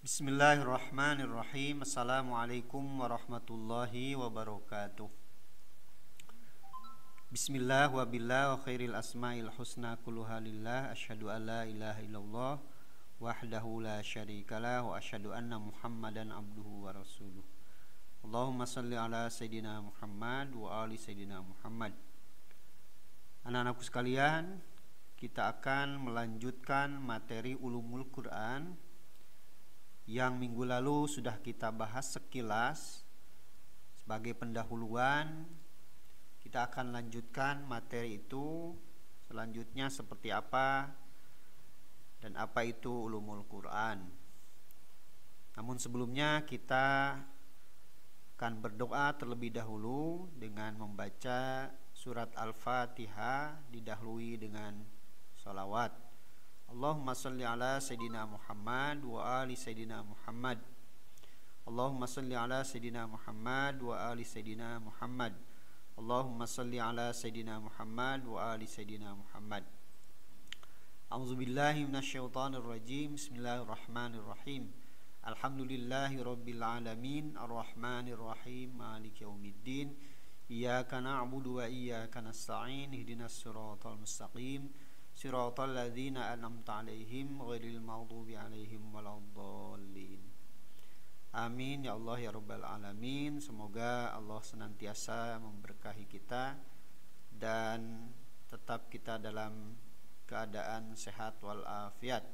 Bismillahirrahmanirrahim. Assalamualaikum warahmatullahi wabarakatuh. Bismillah wa billah wa khairil asma'il husna kulluha lillah. Asyhadu an la ilaha illallah wahdahu la syarikalah wa asyhadu anna Muhammadan abduhu wa rasuluh. Allahumma salli ala Sayyidina Muhammad wa ali Sayyidina Muhammad. Anak-anakku sekalian, kita akan melanjutkan materi Ulumul Quran yang minggu lalu sudah kita bahas sekilas. Sebagai pendahuluan, kita akan lanjutkan materi itu selanjutnya seperti apa dan apa itu Ulumul Quran. Namun sebelumnya kita akan berdoa terlebih dahulu dengan membaca surat Al-Fatihah didahului dengan sholawat. Allahumma salli ala Sayyidina Muhammad wa ali Sayyidina Muhammad. Allahumma salli ala Sayyidina Muhammad wa ali Sayyidina Muhammad. Allahumma salli ala Sayyidina Muhammad wa ali Sayyidina Muhammad. A'udzubillahi minasyaitonir rajim. Bismillahirrahmanirrahim. Alhamdulillahi rabbil alamin, arrahmanir rahim, maliki yaumiddin. Iyyaka na'budu wa iyyaka nasta'in. Ihdinas siratal mustaqim. Siratal ladzina an'amta 'alaihim ghairil maghdubi 'alaihim waladdallin. Amin ya Allah ya rabbal alamin. Semoga Allah senantiasa memberkahi kita dan tetap kita dalam keadaan sehat walafiat.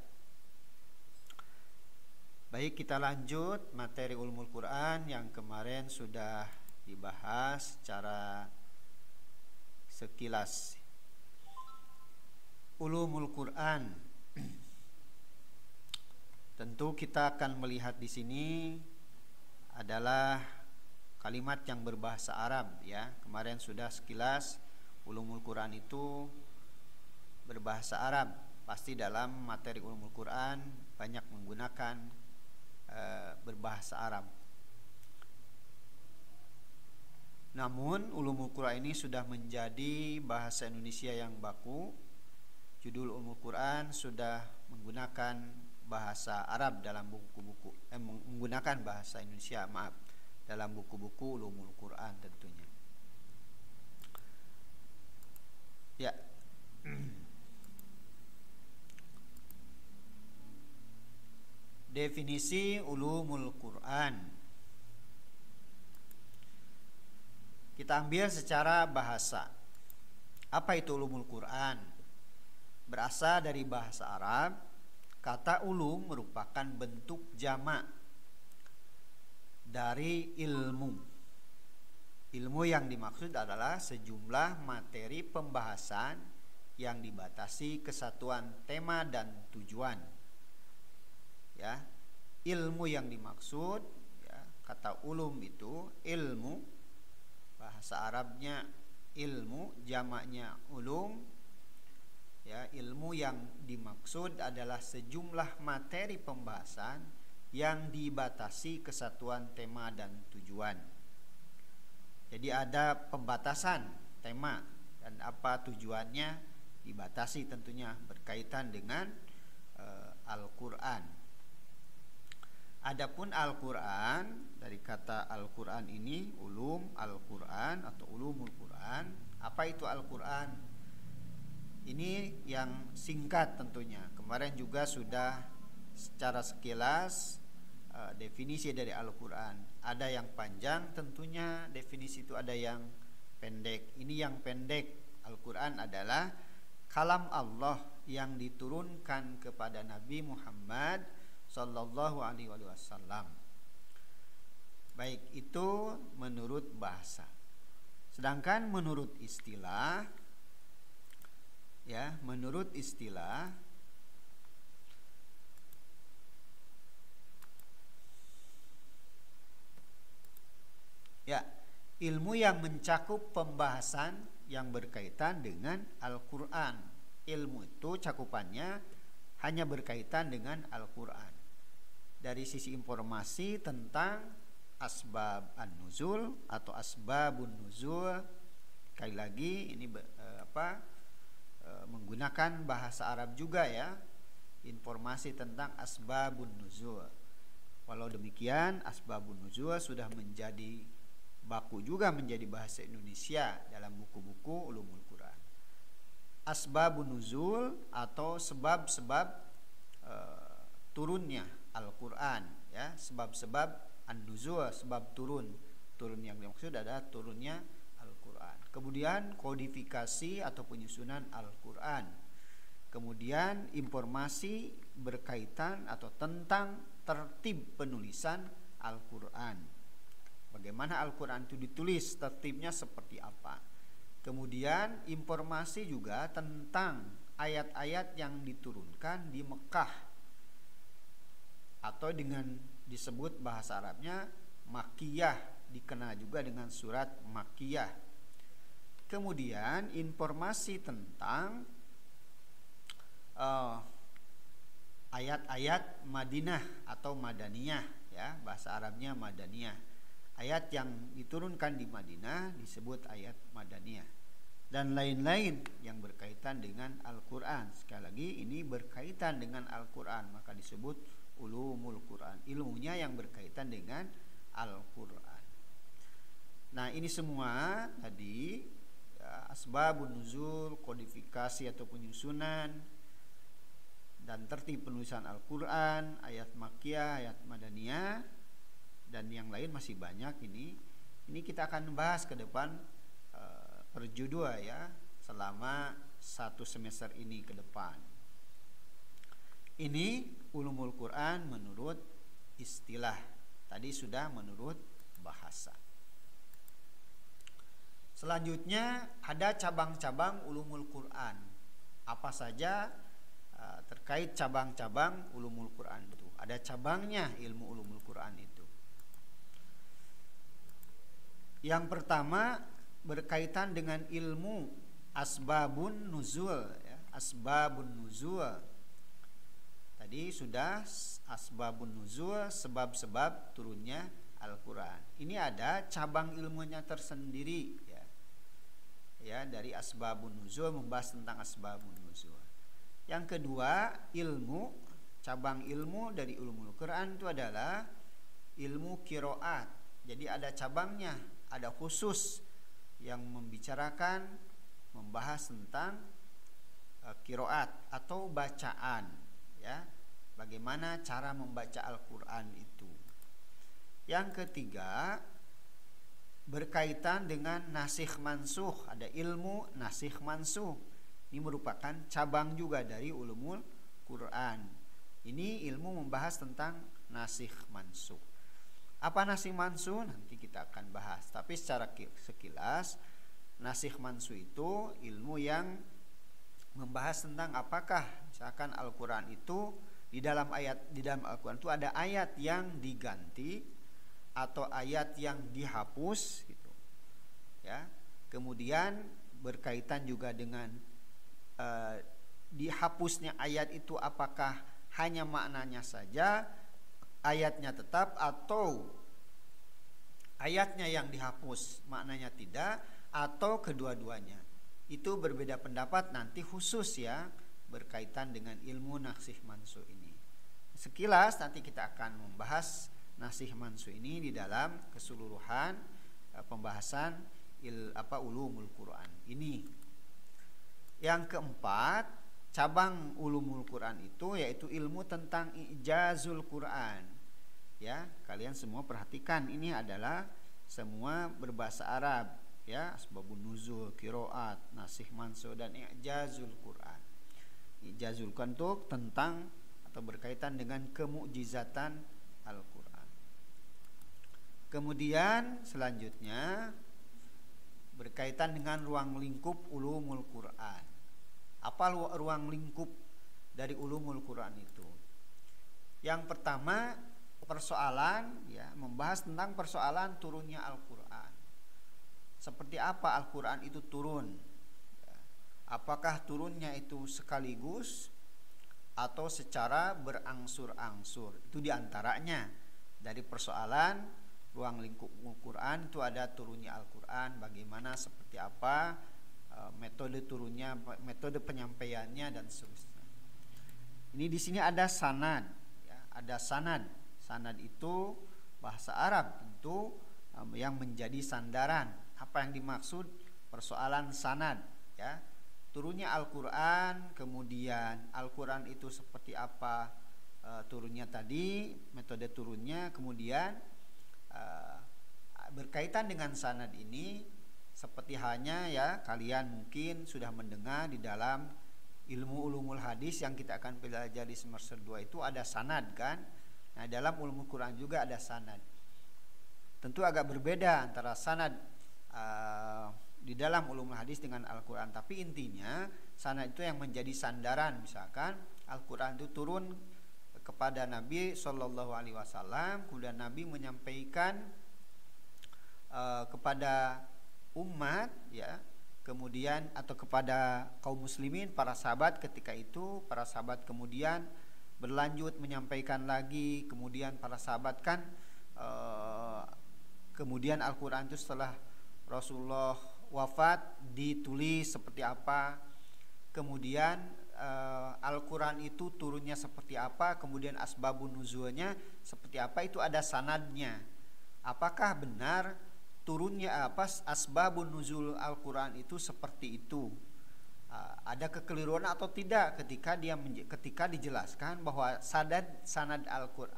Baik, kita lanjut materi Ulumul Quran yang kemarin sudah dibahas secara sekilas. Ulumul Quran. Tentu kita akan melihat di sini adalah kalimat yang berbahasa Arab ya. Kemarin sudah sekilas Ulumul Quran itu berbahasa Arab. Pasti dalam materi Ulumul Quran banyak menggunakan berbahasa Arab. Namun Ulumul Quran ini sudah menjadi bahasa Indonesia yang baku. Judul Ulumul Quran sudah menggunakan bahasa Arab dalam buku-buku, menggunakan bahasa Indonesia, dalam buku-buku Ulumul Quran tentunya. Ya. Definisi Ulumul Quran. Kita ambil secara bahasa. Apa itu Ulumul Quran? Berasal dari bahasa Arab, kata ulum merupakan bentuk jamak dari ilmu. Ilmu yang dimaksud adalah sejumlah materi pembahasan yang dibatasi kesatuan tema dan tujuan. Ya, ilmu yang dimaksud, ya, kata ulum itu ilmu, bahasa Arabnya ilmu, jamaknya ulum. Ya, ilmu yang dimaksud adalah sejumlah materi pembahasan yang dibatasi kesatuan tema dan tujuan. Jadi ada pembatasan tema dan apa tujuannya dibatasi, tentunya berkaitan dengan Al-Quran. Adapun Al-Quran, dari kata Al-Quran ini ulum Al-Quran atau ulumul Quran. Apa itu Al-Quran? Ini yang singkat tentunya. Kemarin juga sudah secara sekilas definisi dari Al-Quran. Ada yang panjang tentunya definisi itu, ada yang pendek. Ini yang pendek. Al-Quran adalah kalam Allah yang diturunkan kepada Nabi Muhammad sallallahu alaihi wasallam. Baik, itu menurut bahasa. Sedangkan menurut istilah, ya, menurut istilah ya, ilmu yang mencakup pembahasan yang berkaitan dengan Al-Quran. Ilmu itu cakupannya hanya berkaitan dengan Al-Quran. Dari sisi informasi tentang asbab an-nuzul atau asbabun nuzul, sekali lagi ini menggunakan bahasa Arab juga ya, informasi tentang asbabun nuzul. Walau demikian, asbabun nuzul sudah menjadi baku juga menjadi bahasa Indonesia dalam buku-buku ulumul Quran. Asbabun nuzul atau sebab-sebab turunnya Al-Quran, ya, sebab-sebab an-nuzul, sebab turun yang dimaksud adalah turunnya Al-Quran. Kemudian kodifikasi atau penyusunan Al-Quran. Kemudian informasi berkaitan atau tentang tertib penulisan Al-Quran. Bagaimana Al-Quran itu ditulis, tertibnya seperti apa. Kemudian informasi juga tentang ayat-ayat yang diturunkan di Mekah, atau dengan disebut bahasa Arabnya Makkiyah, dikenal juga dengan surat Makkiyah. Kemudian informasi tentang ayat-ayat Madinah atau Madaniyah, ya, bahasa Arabnya Madaniyah. Ayat yang diturunkan di Madinah disebut ayat Madaniyah, dan lain-lain yang berkaitan dengan Al-Quran. Sekali lagi, ini berkaitan dengan Al-Quran, maka disebut ulumul Quran, ilmunya yang berkaitan dengan Al-Quran. Nah, ini semua tadi ya, asbabun nuzul, kodifikasi atau penyusunan, dan tertib penulisan Al-Quran, ayat Makkiyah, ayat Madaniyah, dan yang lain masih banyak. Ini kita akan bahas ke depan per judul, ya, selama 1 semester ini ke depan. Ini ulumul Quran menurut istilah. Tadi sudah menurut bahasa. Selanjutnya ada cabang-cabang ulumul Quran. Apa saja terkait cabang-cabang ulumul Quran itu? Ada cabangnya ilmu ulumul Quran itu. Yang pertama berkaitan dengan ilmu asbabun nuzul, ya, asbabun nuzul. Tadi sudah asbabun nuzul, sebab-sebab turunnya Al-Quran. Ini ada cabang ilmunya tersendiri, ya. Ya, dari asbabun nuzul membahas tentang asbabun nuzul. Yang kedua, cabang ilmu dari ulumul Quran itu adalah ilmu qiraat. Jadi ada cabangnya, ada khusus yang membahas tentang qiraat atau bacaan, ya, bagaimana cara membaca Al-Quran itu. Yang ketiga berkaitan dengan nasikh mansukh, ada ilmu nasikh mansukh. Ini merupakan cabang juga dari ulumul Quran. Ini ilmu membahas tentang nasikh mansukh. Apa nasikh mansukh? Nanti kita akan bahas. Tapi secara sekilas, nasikh mansukh itu ilmu yang membahas tentang apakah misalkan Al-Quran itu di dalam Al-Quran itu ada ayat yang diganti atau ayat yang dihapus gitu. Ya. Kemudian berkaitan juga dengan dihapusnya ayat itu apakah hanya maknanya saja ayatnya tetap, atau ayatnya yang dihapus maknanya tidak, atau kedua-duanya. Itu berbeda pendapat nanti khusus, ya, berkaitan dengan ilmu nasikh mansukh ini. Sekilas nanti kita akan membahas nasikh mansukh ini di dalam keseluruhan pembahasan ulumul Quran ini. Yang keempat, cabang ulumul Quran itu yaitu ilmu tentang ijazul Quran. Ya, kalian semua perhatikan, ini adalah semua berbahasa Arab, ya, asbabun nuzul, qiraat, nasikh mansukh, dan ijazul Quran. Ijazul Quran itu tentang atau berkaitan dengan kemukjizatan Al-Quran. Kemudian selanjutnya berkaitan dengan ruang lingkup ulumul Quran. Apa ruang lingkup dari ulumul Quran itu? Yang pertama, persoalan, ya, membahas tentang persoalan turunnya Al-Quran. Seperti apa Al-Quran itu turun? Apakah turunnya itu sekaligus atau secara berangsur-angsur? Itu diantaranya dari persoalan ruang lingkup Al-Quran itu ada turunnya Al-Quran, bagaimana, seperti apa, metode turunnya, metode penyampaiannya, dan seterusnya. Ini di sini ada sanad, ya, ada sanad Sanad itu bahasa Arab tentu yang menjadi sandaran. Apa yang dimaksud persoalan sanad, ya? Turunnya Al-Qur'an, kemudian Al-Qur'an itu seperti apa turunnya tadi, metode turunnya, kemudian berkaitan dengan sanad ini seperti halnya ya kalian mungkin sudah mendengar di dalam ilmu ulumul hadis yang kita akan pelajari semester 2 itu ada sanad kan. Nah, dalam ulumul Quran juga ada sanad. Tentu agak berbeda antara sanad di dalam ulumul hadis dengan Al-Quran, tapi intinya sanad itu yang menjadi sandaran. Misalkan Al-Quran itu turun kepada Nabi Shallallahu Alaihi Wasallam, kemudian Nabi menyampaikan kepada umat, ya, kemudian atau kepada kaum muslimin, para sahabat ketika itu, para sahabat kemudian berlanjut menyampaikan lagi, kemudian para sahabat kan kemudian Al-Quran itu setelah Rasulullah wafat ditulis seperti apa, kemudian Al-Quran itu turunnya seperti apa, kemudian asbabun nuzulnya seperti apa, itu ada sanadnya. Apakah benar turunnya asbabun nuzul Al-Quran itu seperti itu? Ada kekeliruan atau tidak ketika dijelaskan bahwa sanad Al-Quran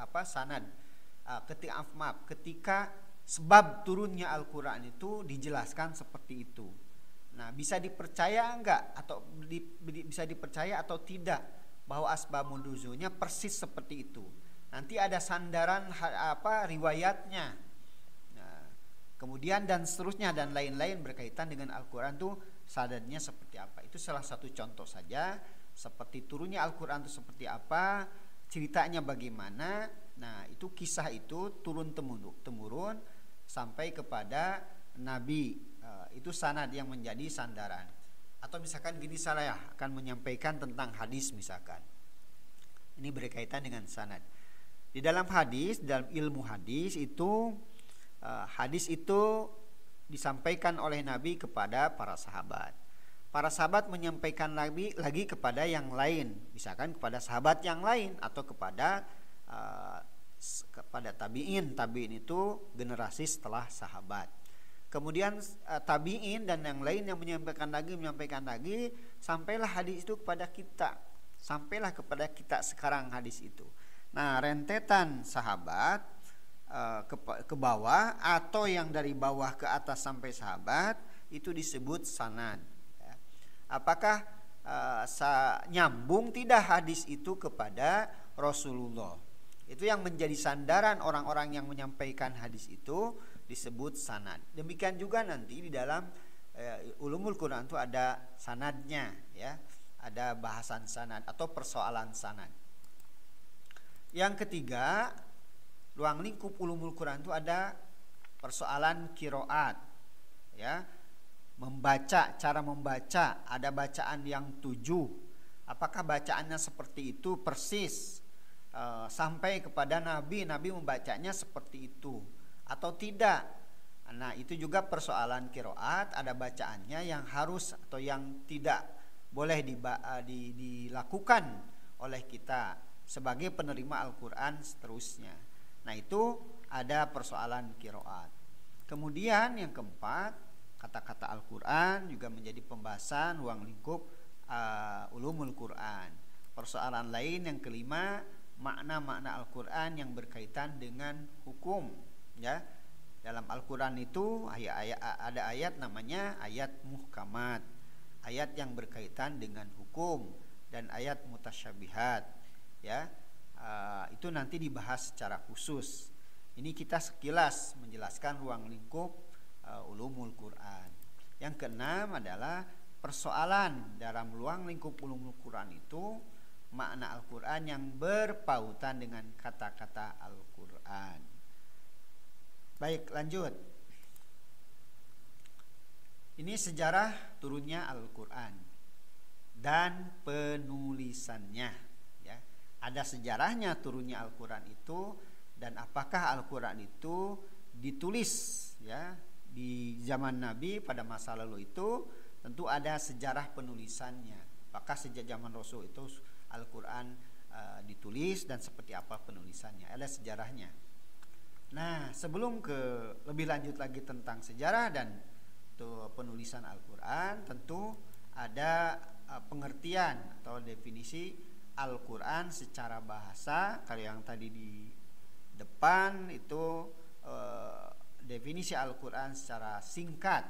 ketika sebab turunnya Al-Quran itu dijelaskan seperti itu. Nah, bisa dipercaya enggak atau bisa dipercaya atau tidak bahwa asbabun nuzulnya persis seperti itu? Nanti ada sandaran riwayatnya. Nah, kemudian dan seterusnya dan lain-lain berkaitan dengan Al-Quran itu sanadnya seperti apa. Itu salah satu contoh saja, seperti turunnya Al-Quran itu seperti apa, ceritanya bagaimana. Nah, itu kisah itu turun temurun sampai kepada Nabi. Itu sanad yang menjadi sandaran. Atau misalkan gini, saya akan menyampaikan tentang hadis misalkan. Ini berkaitan dengan sanad. Di dalam hadis, dalam ilmu hadis itu hadis itu disampaikan oleh Nabi kepada para sahabat. Para sahabat menyampaikan lagi kepada yang lain, misalkan kepada sahabat yang lain atau kepada tabi'in. Tabi'in itu generasi setelah sahabat. Kemudian tabi'in dan yang lain yang menyampaikan lagi, sampailah hadis itu kepada kita. Sampailah kepada kita sekarang hadis itu. Nah, rentetan sahabat ke bawah atau yang dari bawah ke atas sampai sahabat itu disebut sanad. Apakah nyambung tidak hadis itu kepada Rasulullah? Itu yang menjadi sandaran orang-orang yang menyampaikan hadis itu disebut sanad. Demikian juga nanti di dalam ulumul Quran itu ada sanadnya, ya, ada bahasan sanad atau persoalan sanad. Yang ketiga, ruang lingkup ulumul Quran itu ada persoalan qiraat, ya, membaca, cara membaca. Ada bacaan yang 7. Apakah bacaannya seperti itu persis sampai kepada Nabi membacanya seperti itu atau tidak? Nah, itu juga persoalan qiraat. Ada bacaannya yang harus atau yang tidak boleh dilakukan oleh kita sebagai penerima Al-Quran seterusnya. Nah, itu ada persoalan qiraat. Kemudian yang keempat, kata-kata Al-Quran juga menjadi pembahasan ruang lingkup ulumul Quran. Persoalan lain yang kelima, makna-makna Al-Quran yang berkaitan dengan hukum, ya. Dalam Al-Quran itu ada ayat namanya ayat muhkamat, ayat yang berkaitan dengan hukum, dan ayat mutasyabihat, ya. Itu nanti dibahas secara khusus. Ini kita sekilas menjelaskan ruang lingkup ulumul Quran. Yang keenam adalah persoalan dalam ruang lingkup ulumul Quran itu makna Al-Quran yang berpautan dengan kata-kata Al-Quran. Baik, lanjut. Ini sejarah turunnya Al-Quran dan penulisannya, ya. Ada sejarahnya turunnya Al-Quran itu, dan apakah Al-Quran itu ditulis, ya, di zaman Nabi pada masa lalu itu tentu ada sejarah penulisannya. Apakah sejak zaman Rasul itu Al-Quran ditulis dan seperti apa penulisannya, ada sejarahnya. Nah, sebelum ke lebih lanjut lagi tentang sejarah dan penulisan Al-Quran, tentu ada pengertian atau definisi Al-Quran secara bahasa. Kalau yang tadi di depan itu definisi Al-Quran secara singkat.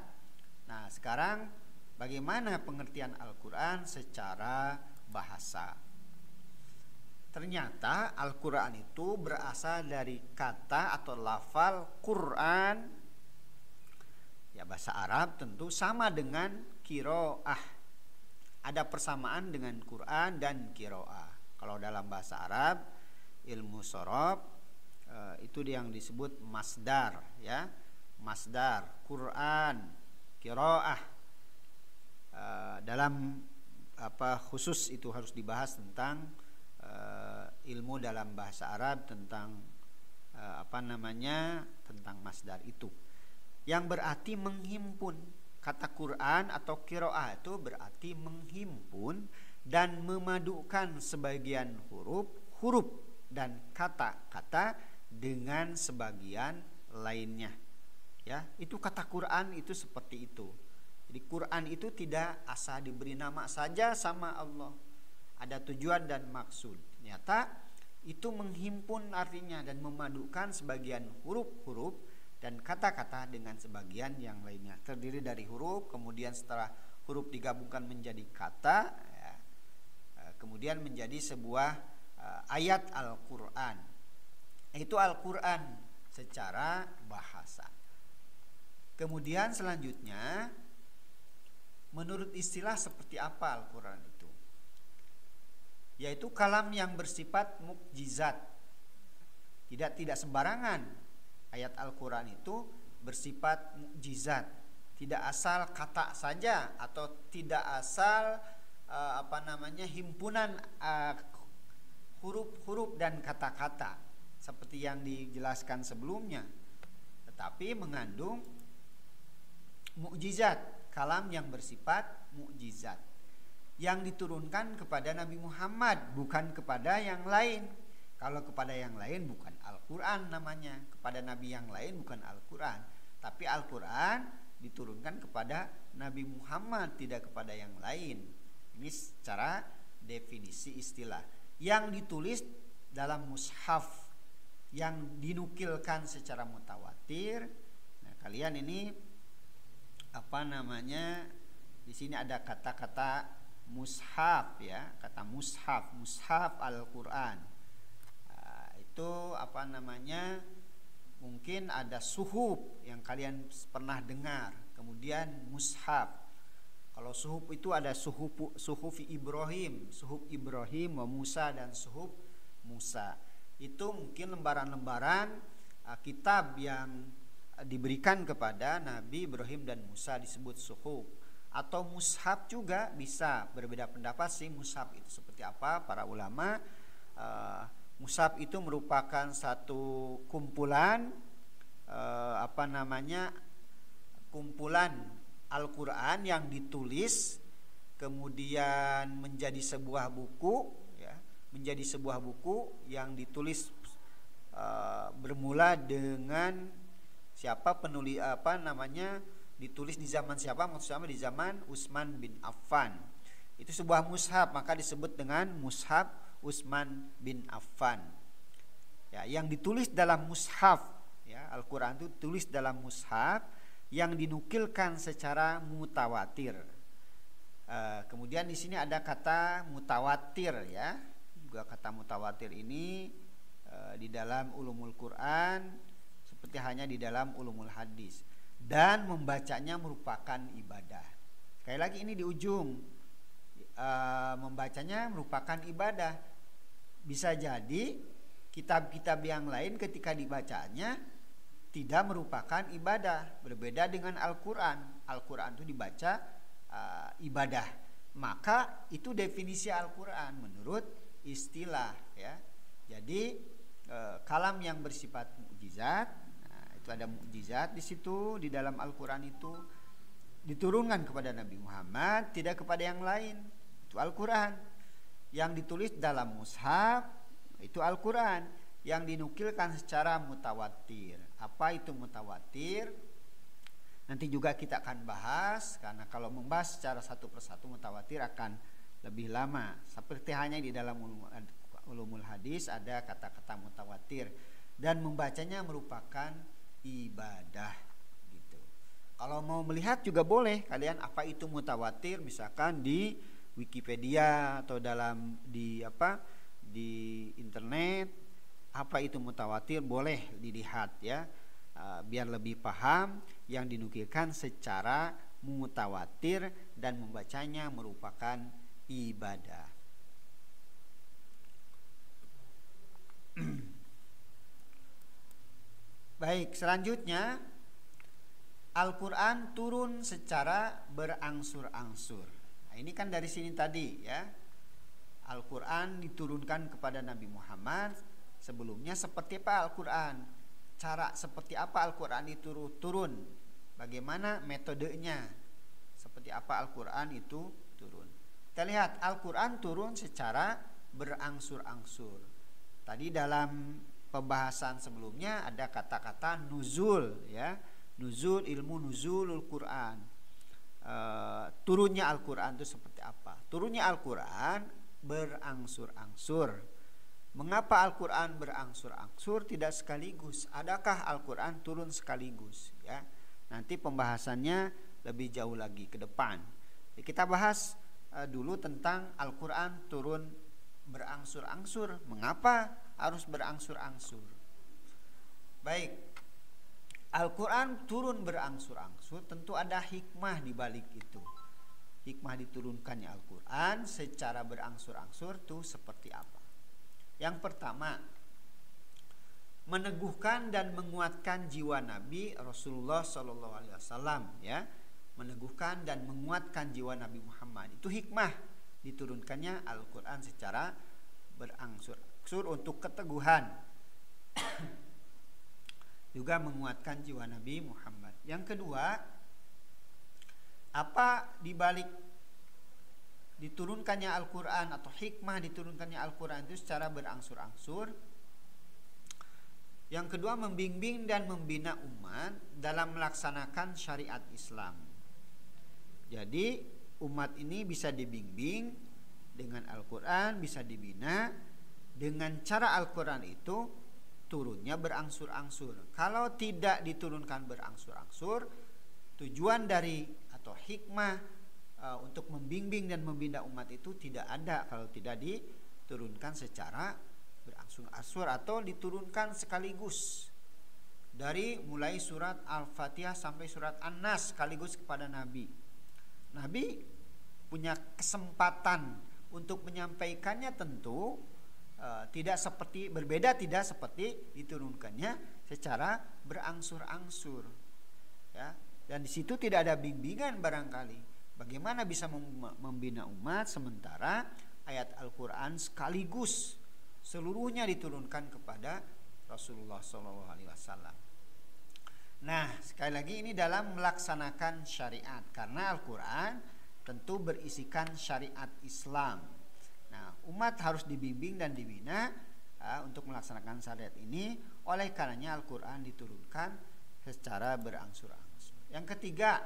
Nah, sekarang bagaimana pengertian Al-Quran secara bahasa? Ternyata Al-Quran itu berasal dari kata atau lafal Quran. Ya, bahasa Arab tentu sama dengan qiraah. Ada persamaan dengan Quran dan qiraah. Kalau dalam bahasa Arab, ilmu sorof itu yang disebut masdar, ya. Masdar, Quran, qiraah. Dalam khusus itu harus dibahas tentang ilmu dalam bahasa Arab tentang tentang masdar itu, yang berarti menghimpun. Kata Quran atau qiraah itu berarti menghimpun dan memadukan sebagian huruf dan kata-kata dengan sebagian lainnya. Ya, itu kata Quran itu seperti itu. Jadi Quran itu tidak asal diberi nama saja sama Allah. Ada tujuan dan maksud. Ternyata itu menghimpun artinya dan memadukan sebagian huruf-huruf dan kata-kata dengan sebagian yang lainnya. Terdiri dari huruf, kemudian setelah huruf digabungkan menjadi kata, ya, kemudian menjadi sebuah ayat Al-Quran. Itu Al-Quran secara bahasa. Kemudian selanjutnya, menurut istilah seperti apa Al-Quran itu? Yaitu kalam yang bersifat mukjizat. Tidak sembarangan. Ayat Al-Quran itu bersifat mukjizat. Tidak asal kata saja atau tidak asal himpunan huruf-huruf dan kata-kata seperti yang dijelaskan sebelumnya, tetapi mengandung mukjizat, kalam yang bersifat mukjizat yang diturunkan kepada Nabi Muhammad, bukan kepada yang lain. Kalau kepada yang lain bukan Al-Quran namanya, kepada Nabi yang lain bukan Al-Quran. Tapi Al-Quran diturunkan kepada Nabi Muhammad, tidak kepada yang lain. Ini secara definisi istilah. Yang ditulis dalam mushaf, yang dinukilkan secara mutawatir. Nah, kalian ini di sini ada kata-kata mushaf, ya, kata mushaf Al-Quran. Itu mungkin ada suhuf yang kalian pernah dengar. Kemudian mushaf. Kalau suhuf itu ada suhuf Ibrahim wa Musa dan suhuf Musa. Itu mungkin lembaran-lembaran kitab yang diberikan kepada Nabi Ibrahim dan Musa disebut suhuf. Atau mushaf juga bisa, berbeda pendapat sih mushaf itu seperti apa para ulama. Mushaf itu merupakan satu kumpulan kumpulan Al-Quran yang ditulis kemudian menjadi sebuah buku, ya, menjadi sebuah buku yang ditulis bermula dengan siapa penulis ditulis di zaman siapa? Maksudnya di zaman Utsman bin Affan. Itu sebuah mushaf, maka disebut dengan mushaf Utsman bin Affan. Ya, yang ditulis dalam mushaf, ya, Al-Quran itu tulis dalam mushaf yang dinukilkan secara mutawatir. Kemudian di sini ada kata mutawatir, ya. Juga kata mutawatir ini di dalam ulumul Quran seperti hanya di dalam ulumul hadis. Dan membacanya merupakan ibadah. Sekali lagi ini di ujung, membacanya merupakan ibadah. Bisa jadi kitab-kitab yang lain ketika dibacanya tidak merupakan ibadah. Berbeda dengan Al-Quran. Al-Quran itu dibaca ibadah. Maka itu definisi Al-Quran menurut istilah, ya. Jadi kalam yang bersifat mukjizat. Itu ada mukjizat di situ di dalam Al-Quran itu diturunkan kepada Nabi Muhammad, tidak kepada yang lain. Itu Al-Quran. yang ditulis dalam mushaf itu Al-Quran, yang dinukilkan secara mutawatir. Apa itu mutawatir? Nanti juga kita akan bahas, karena kalau membahas secara satu persatu mutawatir akan lebih lama. Seperti hanya di dalam ulumul hadis ada kata-kata mutawatir, dan membacanya merupakan ibadah gitu. Kalau mau melihat juga boleh kalian apa itu mutawatir, misalkan di Wikipedia atau di internet, apa itu mutawatir boleh dilihat ya, biar lebih paham. Yang dinukilkan secara mutawatir dan membacanya merupakan ibadah. Baik, selanjutnya Al-Quran turun secara berangsur-angsur. Nah, ini kan dari sini tadi ya, Al-Quran diturunkan kepada Nabi Muhammad. Sebelumnya seperti apa Al-Quran? Cara seperti apa Al-Quran itu turun? Bagaimana metodenya? Seperti apa Al-Quran itu turun? Kita lihat Al-Quran turun secara berangsur-angsur. Tadi dalam pembahasan sebelumnya ada kata-kata nuzul ya. Nuzul, ilmu nuzulul Quran. Turunnya Al-Quran itu seperti apa? Turunnya Al-Quran berangsur-angsur. Mengapa Al-Quran berangsur-angsur tidak sekaligus? Adakah Al-Quran turun sekaligus? Ya, nanti pembahasannya lebih jauh lagi ke depan. Jadi kita bahas dulu tentang Al-Quran turun berangsur-angsur. Mengapa harus berangsur-angsur? Baik, Al-Quran turun berangsur-angsur, tentu ada hikmah di balik itu. Hikmah diturunkannya Al-Quran secara berangsur-angsur itu seperti apa? Yang pertama, meneguhkan dan menguatkan jiwa Nabi Rasulullah SAW ya, meneguhkan dan menguatkan jiwa Nabi Muhammad. Itu hikmah diturunkannya Al-Quran secara berangsur-angsur untuk keteguhan juga menguatkan jiwa Nabi Muhammad. Yang kedua, apa dibalik diturunkannya Al-Quran atau hikmah diturunkannya Al-Quran itu secara berangsur-angsur? Yang kedua, membimbing dan membina umat dalam melaksanakan syariat Islam. Jadi umat ini bisa dibimbing dengan Al-Quran, bisa dibina dengan cara Al-Quran itu turunnya berangsur-angsur. Kalau tidak diturunkan berangsur-angsur, tujuan dari atau hikmah untuk membimbing dan membina umat itu tidak ada kalau tidak diturunkan secara berangsur-angsur atau diturunkan sekaligus. Dari mulai surat Al-Fatihah sampai surat An-Nas sekaligus kepada Nabi. Nabi punya kesempatan untuk menyampaikannya tentu tidak seperti diturunkannya secara berangsur-angsur. Ya, dan di situ tidak ada bimbingan barangkali. Bagaimana bisa membina umat sementara ayat Al-Quran sekaligus seluruhnya diturunkan kepada Rasulullah SAW. Nah, sekali lagi ini dalam melaksanakan syariat, karena Al-Quran tentu berisikan syariat Islam. Nah, umat harus dibimbing dan dibina untuk melaksanakan syariat ini. Oleh karenanya Al-Quran diturunkan secara berangsur-angsur. Yang ketiga,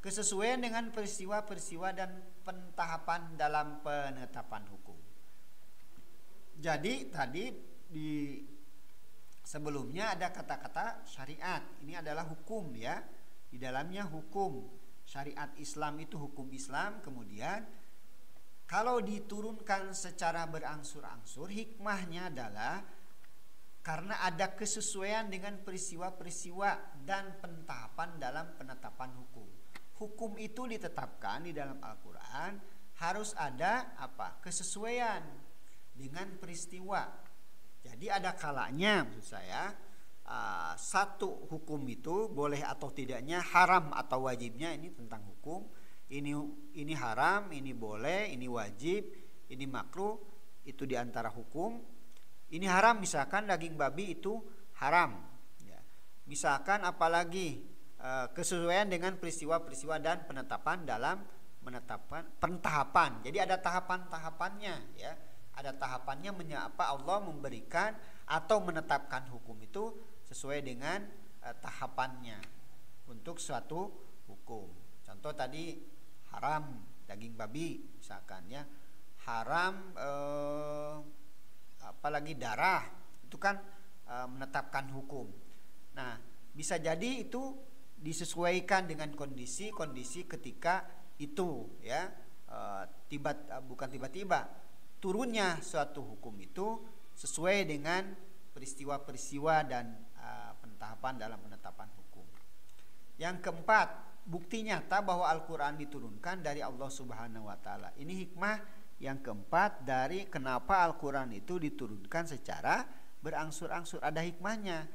kesesuaian dengan peristiwa-peristiwa dan pentahapan dalam penetapan hukum. Jadi tadi di sebelumnya ada kata-kata syariat. Ini adalah hukum ya. Di dalamnya hukum. Syariat Islam itu hukum Islam. Kemudian kalau diturunkan secara berangsur-angsur, hikmahnya adalah karena ada kesesuaian dengan peristiwa-peristiwa dan pentahapan dalam penetapan hukum. Hukum itu ditetapkan di dalam Al-Quran harus ada apa? Kesesuaian dengan peristiwa. Jadi ada kalanya maksud saya satu hukum itu boleh atau tidaknya, haram atau wajibnya, ini tentang hukum. Ini haram, ini boleh, ini wajib, ini makruh, itu diantara hukum. Ini haram, misalkan daging babi itu haram. Ya. Misalkan apalagi kesesuaian dengan peristiwa-peristiwa dan penetapan dalam menetapkan pentahapan. Jadi ada tahapan-tahapannya ya. Ada tahapannya menyapa Allah memberikan atau menetapkan hukum itu sesuai dengan tahapannya untuk suatu hukum. Contoh tadi haram daging babi misalkan ya. Haram apalagi darah itu kan menetapkan hukum. Nah, bisa jadi itu disesuaikan dengan kondisi ketika itu ya. Bukan tiba-tiba turunnya suatu hukum itu sesuai dengan peristiwa-peristiwa dan pentahapan dalam penetapan hukum. Yang keempat, bukti nyata bahwa Al-Quran diturunkan dari Allah Subhanahu wa Ta'ala. Ini hikmah yang keempat dari kenapa Al-Quran itu diturunkan secara berangsur-angsur. Ada hikmahnya.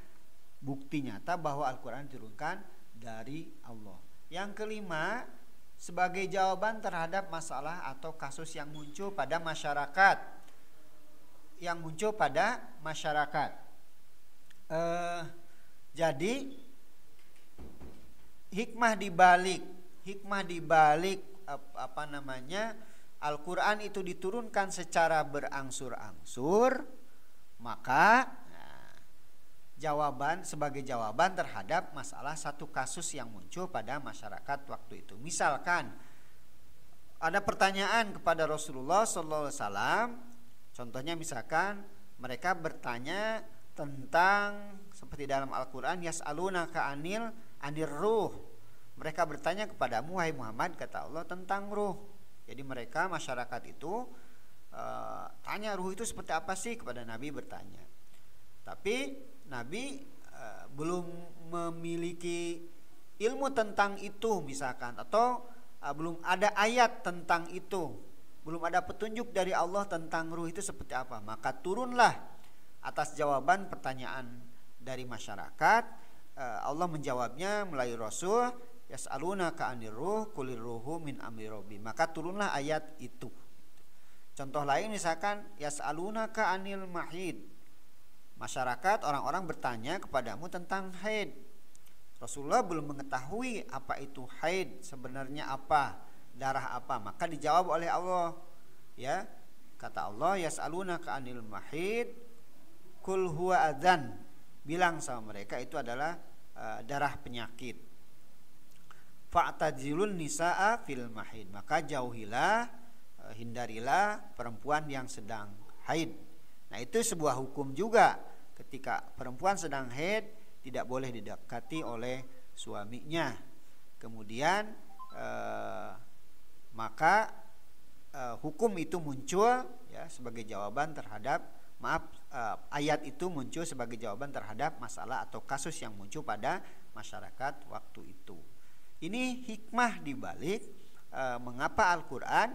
Bukti nyata bahwa Al-Quran diturunkan dari Allah. Yang kelima, sebagai jawaban terhadap masalah atau kasus yang muncul pada masyarakat. Jadi hikmah dibalik Al-Quran itu diturunkan secara berangsur-angsur, maka sebagai jawaban terhadap masalah satu kasus yang muncul pada masyarakat waktu itu. Misalkan ada pertanyaan kepada Rasulullah SAW, contohnya misalkan mereka bertanya tentang seperti dalam Al-Quran, yas'alunaka anir ruh. Mereka bertanya kepadamu, wahai Muhammad, kata Allah, tentang ruh. Jadi mereka masyarakat itu tanya ruh itu seperti apa sih, kepada Nabi bertanya. Tapi Nabi belum memiliki ilmu tentang itu misalkan, atau belum ada ayat tentang itu, belum ada petunjuk dari Allah tentang ruh itu seperti apa. Maka turunlah atas jawaban pertanyaan dari masyarakat, Allah menjawabnya melalui Rasul, yas'alunaka 'anir ruh qulir ruhu min amri rabbi. Maka turunlah ayat itu. Contoh lain misalkan yas'alunaka 'anil mahid. Masyarakat, orang-orang bertanya kepadamu tentang haid. Rasulullah belum mengetahui apa itu haid, sebenarnya apa, darah apa. Maka dijawab oleh Allah, ya. Kata Allah, yas'alunaka 'anil mahid qul huwa adzan. Bilang sama mereka itu adalah darah penyakit. Fa'tazilun nisaa fil mahid. Maka jauhilah, hindarilah perempuan yang sedang haid. Nah, itu sebuah hukum juga. Ketika perempuan sedang haid, tidak boleh didekati oleh suaminya. Kemudian maka hukum itu muncul ya sebagai jawaban terhadap ayat itu muncul sebagai jawaban terhadap masalah atau kasus yang muncul pada masyarakat waktu itu. Ini hikmah dibalik mengapa Al-Quran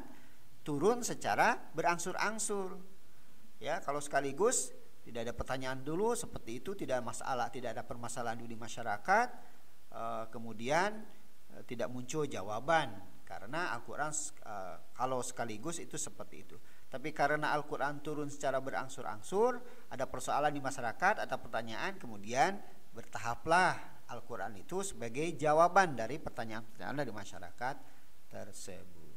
turun secara berangsur-angsur. Ya, kalau sekaligus tidak ada pertanyaan dulu seperti itu, tidak ada permasalahan dulu di masyarakat, kemudian tidak muncul jawaban, karena Al-Quran kalau sekaligus itu seperti itu. Tapi karena Al-Quran turun secara berangsur-angsur, ada persoalan di masyarakat, ada pertanyaan, kemudian bertahaplah Al-Quran itu sebagai jawaban dari pertanyaan-pertanyaan dari masyarakat tersebut.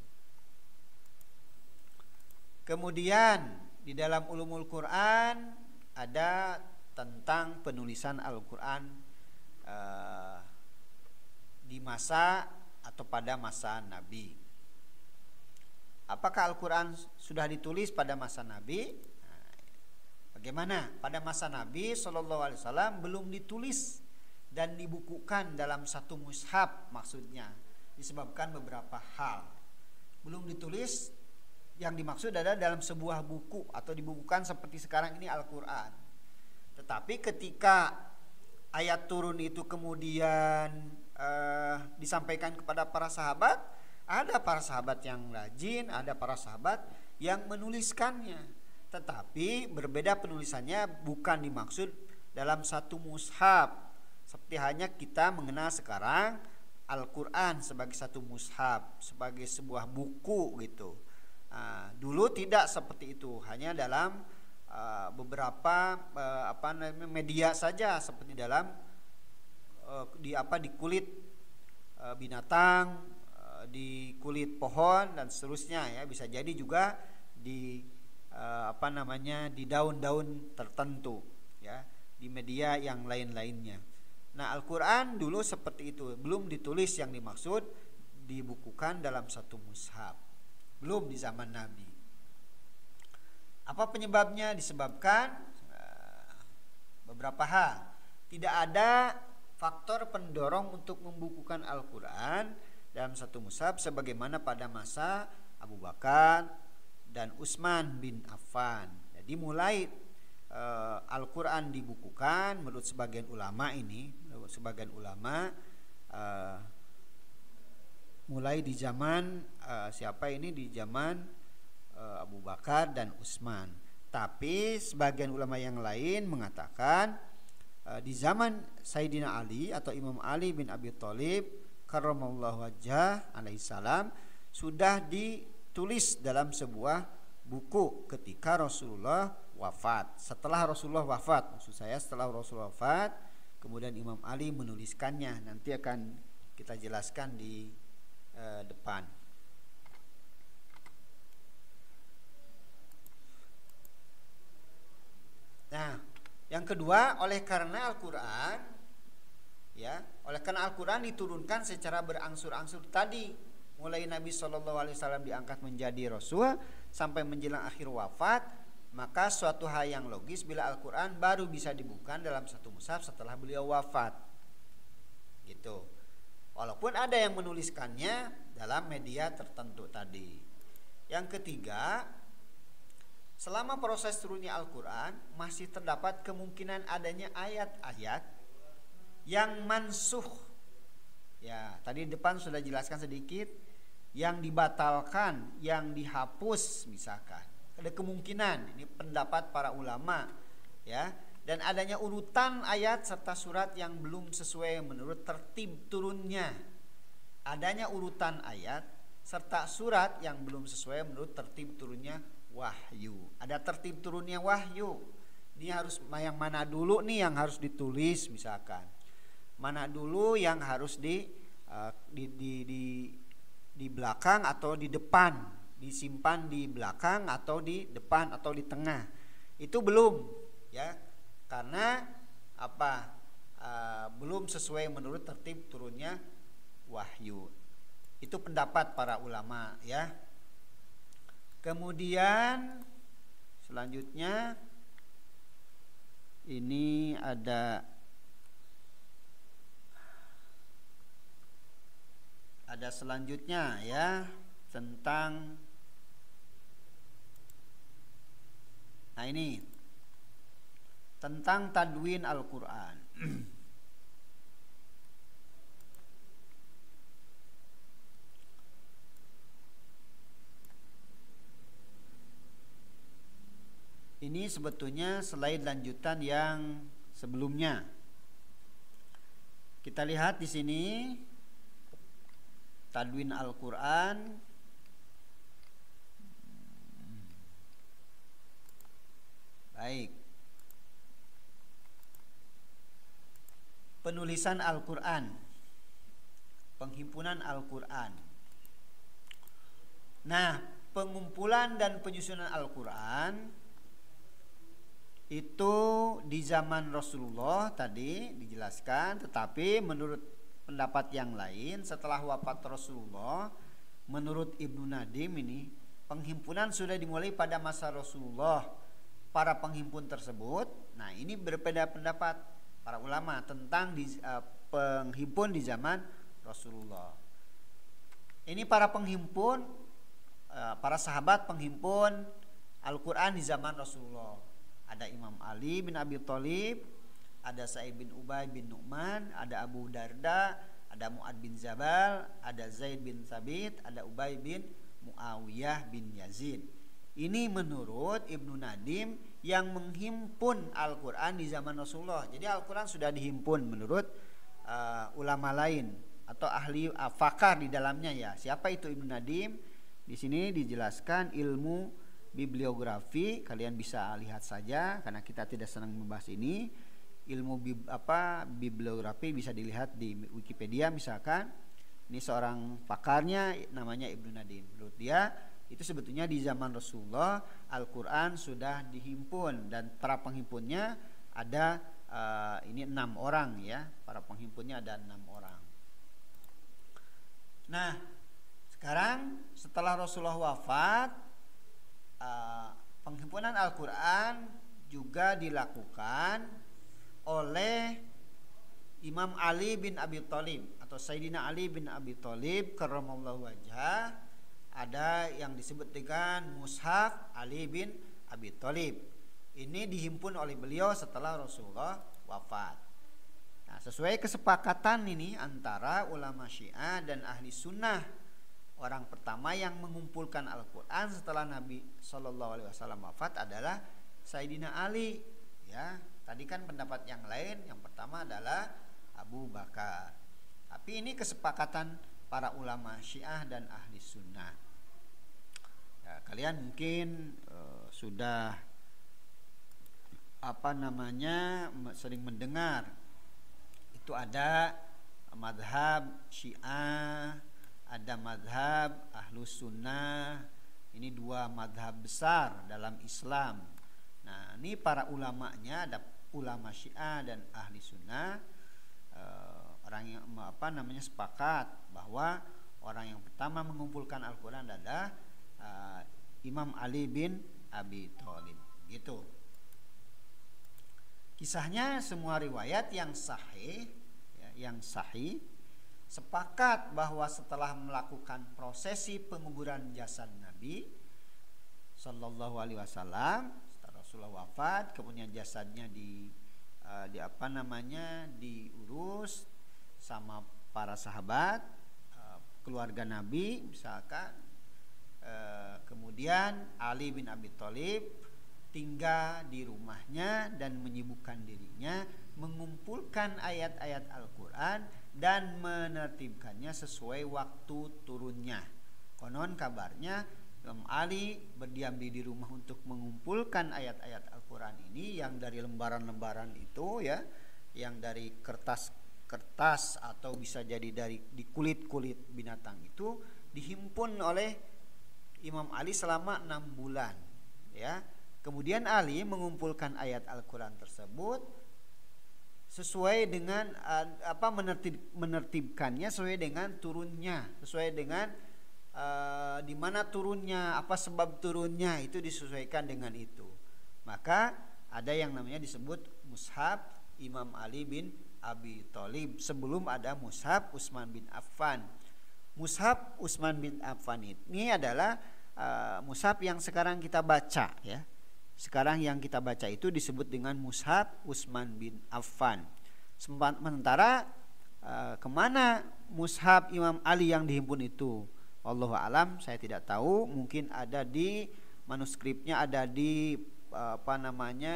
Kemudian di dalam ulumul Quran ada tentang penulisan Al-Quran di masa atau pada masa Nabi. Apakah Al-Quran sudah ditulis pada masa Nabi? Bagaimana? Pada masa Nabi SAW belum ditulis dan dibukukan dalam satu mushaf, maksudnya disebabkan beberapa hal. Belum ditulis, yang dimaksud adalah dalam sebuah buku atau dibukukan seperti sekarang ini Al-Quran. Tetapi ketika ayat turun itu kemudian disampaikan kepada para sahabat, ada para sahabat yang rajin, ada para sahabat yang menuliskannya. Tetapi berbeda penulisannya, bukan dimaksud dalam satu mushaf. Seperti hanya kita mengenal sekarang Al-Quran sebagai satu mushaf, sebagai sebuah buku gitu. Dulu tidak seperti itu, hanya dalam beberapa media saja, seperti dalam di kulit binatang, di kulit pohon dan seterusnya ya, bisa jadi juga di di daun-daun tertentu ya, di media yang lain-lainnya. Nah, Al-Qur'an dulu seperti itu, belum ditulis yang dimaksud dibukukan dalam satu mushaf, belum di zaman Nabi. Apa penyebabnya? Disebabkan beberapa hal. Tidak ada faktor pendorong untuk membukukan Al-Qur'an dalam satu mushaf sebagaimana pada masa Abu Bakar dan Utsman bin Affan. Jadi mulai Al-Qur'an dibukukan menurut sebagian ulama mulai di zaman di zaman Abu Bakar dan Utsman. Tapi sebagian ulama yang lain mengatakan di zaman Sayyidina Ali atau Imam Ali bin Abi Thalib karramallahu wajhah alaihissalam sudah ditulis dalam sebuah buku ketika Rasulullah wafat. Setelah Rasulullah wafat, setelah Rasulullah wafat, kemudian Imam Ali menuliskannya. Nanti akan kita jelaskan di depan. Nah, yang kedua, oleh karena Al-Qur'an diturunkan secara berangsur-angsur tadi, mulai Nabi SAW diangkat menjadi Rasul sampai menjelang akhir wafat, maka suatu hal yang logis bila Al-Qur'an baru bisa dibuka dalam satu mushaf setelah beliau wafat. Gitu. Walaupun ada yang menuliskannya dalam media tertentu tadi. Yang ketiga, selama proses turunnya Al-Qur'an masih terdapat kemungkinan adanya ayat-ayat yang mansuh. Ya, tadi di depan sudah jelaskan sedikit, yang dibatalkan, yang dihapus misalkan. Ada kemungkinan, ini pendapat para ulama ya, dan adanya urutan ayat serta surat yang belum sesuai menurut tertib turunnya. Adanya urutan ayat serta surat yang belum sesuai menurut tertib turunnya wahyu. Ada tertib turunnya wahyu. Ini harus yang mana dulu nih yang harus ditulis misalkan. Mana dulu yang harus di belakang atau di depan, disimpan di belakang atau di depan atau di tengah. Itu belum ya. Karena belum sesuai menurut tertib turunnya wahyu. Itu pendapat para ulama ya. Kemudian selanjutnya ini ada selanjutnya ya, tentang ini tentang tadwin Al-Qur'an. Ini sebetulnya selain lanjutan yang sebelumnya. Kita lihat di sini tadwin Al-Qur'an. Baik. Penulisan Al-Qur'an, penghimpunan Al-Qur'an. Nah, pengumpulan dan penyusunan Al-Qur'an itu di zaman Rasulullah tadi dijelaskan, tetapi menurut pendapat yang lain setelah wafat Rasulullah, menurut Ibnu Nadim ini penghimpunan sudah dimulai pada masa Rasulullah. Para penghimpun tersebut, nah ini berbeda pendapat para ulama tentang penghimpun di zaman Rasulullah. Ini para penghimpun, para sahabat penghimpun Al-Qur'an di zaman Rasulullah. Ada Imam Ali bin Abi Thalib, ada Sa'id bin Ubay bin Nu'man, ada Abu Darda, ada Mu'ad bin Jabal, ada Zaid bin Thabit, ada Ubay bin Muawiyah bin Yazid. Ini menurut Ibnu Nadim yang menghimpun Al-Qur'an di zaman Rasulullah. Jadi Al-Qur'an sudah dihimpun menurut ulama lain atau ahli fakar di dalamnya ya. Siapa itu Ibnu Nadim? Di sini dijelaskan ilmu bibliografi, kalian bisa lihat saja karena kita tidak senang membahas ini. Ilmu bibliografi bisa dilihat di Wikipedia misalkan. Ini seorang pakarnya namanya Ibnu Nadin. Menurut dia itu sebetulnya di zaman Rasulullah Al-Quran sudah dihimpun dan para penghimpunnya ada ini 6 orang ya. Para penghimpunnya ada 6 orang. Nah, sekarang setelah Rasulullah wafat, penghimpunan Al-Quran juga dilakukan oleh Imam Ali bin Abi Thalib atau Sayyidina Ali bin Abi Thalib karramallahu wajhah. Ada yang disebut dengan Mushaf Ali bin Abi Thalib. Ini dihimpun oleh beliau setelah Rasulullah wafat. Nah, sesuai kesepakatan ini antara ulama Syiah dan ahli sunnah, orang pertama yang mengumpulkan Al-Quran setelah Nabi SAW wafat adalah Sayyidina Ali. Ya, tadi kan pendapat yang lain, yang pertama adalah Abu Bakar. Tapi ini kesepakatan para ulama Syiah dan ahli sunnah. Ya, kalian mungkin sudah sering mendengar itu ada madhab Syiah, ada madhab ahlus sunnah. Ini 2 madhab besar dalam Islam. Nah, ini para ulamanya, ada ulama Syiah dan ahli sunnah, orang yang sepakat bahwa orang yang pertama mengumpulkan Al-Quran adalah Imam Ali bin Abi Thalib. Gitu. Kisahnya semua riwayat yang sahih, sepakat bahwa setelah melakukan prosesi penguburan jasad Nabi Sallallahu Alaihi Wasallam, setelah Rasulullah wafat, kemudian jasadnya diurus sama para sahabat, keluarga Nabi misalkan, kemudian Ali bin Abi Thalib tinggal di rumahnya dan menyibukkan dirinya mengumpulkan ayat-ayat Al-Quran dan menertibkannya sesuai waktu turunnya. Konon kabarnya Imam Ali berdiam di rumah untuk mengumpulkan ayat-ayat Al-Quran ini yang dari lembaran-lembaran itu ya, yang dari kertas atau bisa jadi di kulit-kulit binatang itu dihimpun oleh Imam Ali selama 6 bulan ya. Kemudian Ali mengumpulkan ayat Al-Quran tersebut sesuai dengan menertibkannya sesuai dengan turunnya, sesuai dengan di mana turunnya, apa sebab turunnya, itu disesuaikan dengan itu. Maka ada yang namanya disebut Mushaf Imam Ali bin Abi Thalib sebelum ada Mushaf Utsman bin Affan. Mushaf Utsman bin Affan ini adalah mushaf yang sekarang kita baca ya. Sekarang yang kita baca itu disebut dengan Mushaf Utsman bin Affan. Sementara kemana Mushaf Imam Ali yang dihimpun itu? Wallahu alam, saya tidak tahu. Mungkin ada di manuskripnya, ada di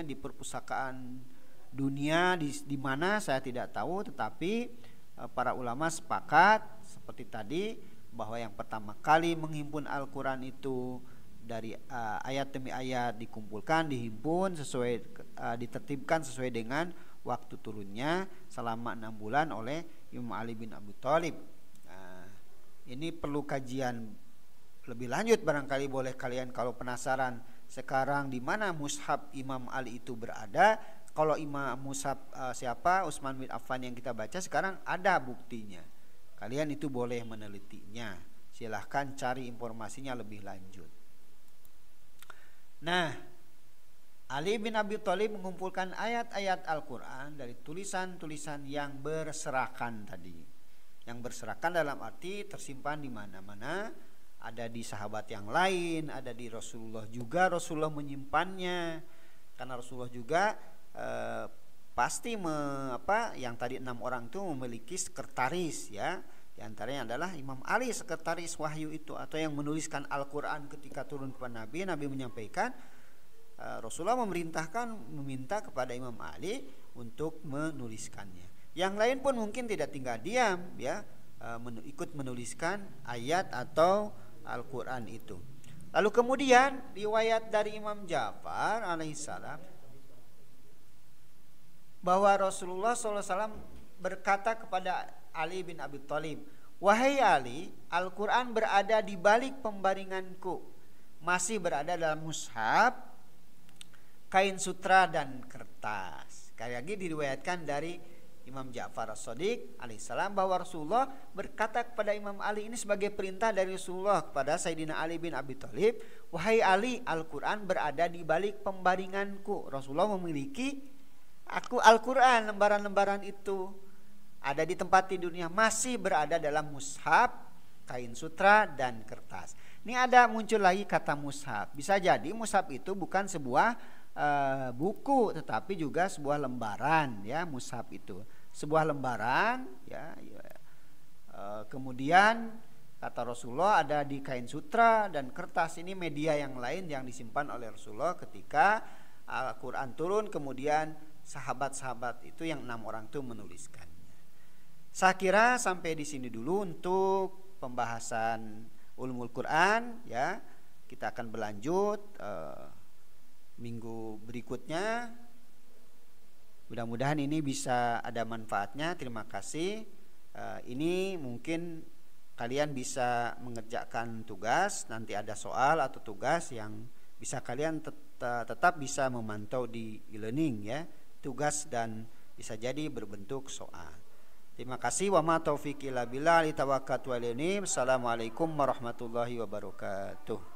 di perpustakaan dunia di mana saya tidak tahu. Tetapi para ulama sepakat seperti tadi bahwa yang pertama kali menghimpun Al-Quran itu dari ayat demi ayat dikumpulkan, dihimpun sesuai, ditertibkan sesuai dengan waktu turunnya selama 6 bulan oleh Imam Ali bin Abi Thalib. Ini perlu kajian lebih lanjut, barangkali boleh kalian kalau penasaran sekarang di mana mushaf Imam Ali itu berada. Kalau Imam mushaf siapa Utsman bin Affan yang kita baca sekarang ada buktinya. Kalian itu boleh menelitinya. Silahkan cari informasinya lebih lanjut. Nah, Ali bin Abi Thalib mengumpulkan ayat-ayat Al-Quran dari tulisan-tulisan yang berserakan tadi. Yang berserakan dalam arti tersimpan di mana-mana, ada di sahabat yang lain, ada di Rasulullah juga. Rasulullah menyimpannya karena Rasulullah juga pasti yang tadi 6 orang itu memiliki sekretaris ya. Di antaranya adalah Imam Ali, sekretaris wahyu itu, atau yang menuliskan Al-Quran ketika turun kepada Nabi. Nabi menyampaikan, Rasulullah meminta kepada Imam Ali untuk menuliskannya. Yang lain pun mungkin tidak tinggal diam ya, ikut menuliskan ayat atau Al-Quran itu. Lalu kemudian riwayat dari Imam Ja'far alaihissalam bahwa Rasulullah SAW berkata kepada Ali bin Abi Thalib, Wahai Ali, Al-Quran berada di balik pembaringanku, masih berada dalam mushaf, kain sutra dan kertas. Sekali lagi diriwayatkan dari Imam Ja'far As-Shadiq alaihissalam bahwa Rasulullah berkata kepada Imam Ali, ini sebagai perintah dari Rasulullah kepada Sayyidina Ali bin Abi Thalib, wahai Ali, Al-Quran berada di balik pembaringanku. Rasulullah memiliki Al-Quran, lembaran-lembaran itu ada di tempat tidurnya, masih berada dalam mushaf, kain sutra dan kertas. Ini ada muncul lagi kata mushaf. Bisa jadi mushaf itu bukan sebuah buku, tetapi juga sebuah lembaran, ya. Mushaf itu sebuah lembaran, ya. Kemudian kata Rasulullah ada di kain sutra dan kertas. Ini media yang lain yang disimpan oleh Rasulullah ketika Al-Quran turun, kemudian sahabat-sahabat itu yang 6 orang itu menuliskannya. Saya kira sampai di sini dulu untuk pembahasan ulumul Quran, ya. Kita akan berlanjut minggu berikutnya. Mudah-mudahan ini bisa ada manfaatnya. Terima kasih. Ini mungkin kalian bisa mengerjakan tugas, nanti ada soal atau tugas yang bisa kalian tetap bisa memantau di e-learning, ya, tugas, dan bisa jadi berbentuk soal. Terima kasih. Wa ma taufiqi illa billah, li tawakkaltu alaihi. Assalamualaikum warahmatullahi wabarakatuh.